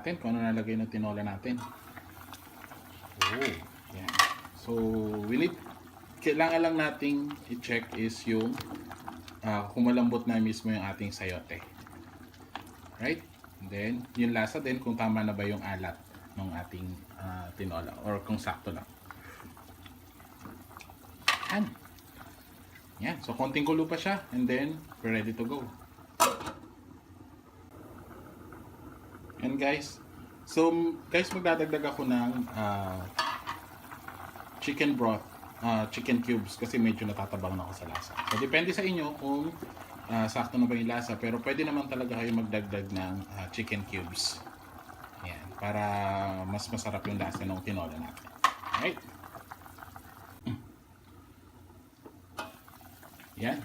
natin kung ano nalagay ng tinola natin. Oh, yan. So, kailangan lang nating i-check is yung kung malambot na mismo yung ating sayote. Right? And then, yung lasa din kung tama na ba yung alat ng ating tinola or kung sakto lang. Yan. Yan. So, konting kulo pa siya and then, we're ready to go. And guys, magdadagdag ako ng chicken broth, chicken cubes kasi medyo natatabang na ako sa lasa. So depende sa inyo kung sakto na ba yung lasa, pero pwede naman talaga kayo magdagdag ng chicken cubes. Yan, para mas masarap yung lasa ng tinola natin. Alright? Yan.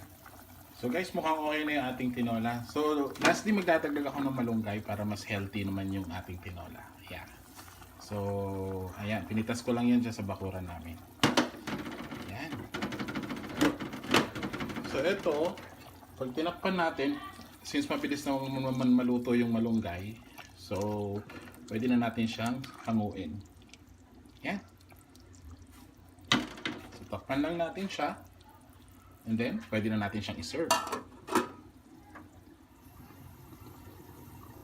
So guys, mukhang okay na yung ating tinola. So lastly, magdadagdag ako ng malunggay para mas healthy naman yung ating tinola. Ayan. So, ayan. Pinitas ko lang yan dyan sa bakuran namin. Ayan. So ito, pag tinakpan natin, since mabilis na maluto yung malunggay, so pwede na natin siyang hanguin. Ayan. So takpan lang natin siya. And then, pwede na natin siyang i-serve.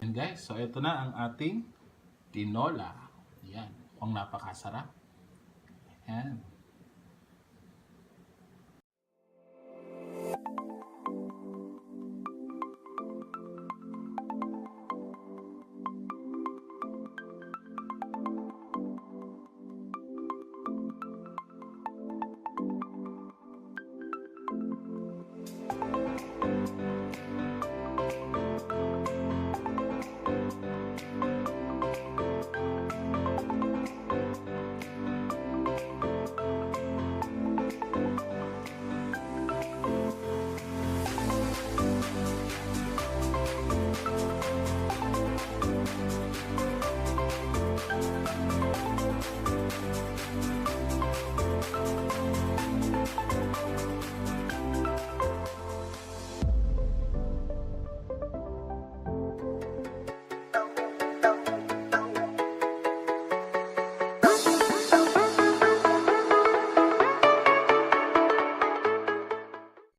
And guys, so ito na ang ating tinola. Yan, ang napakasarap. Yan.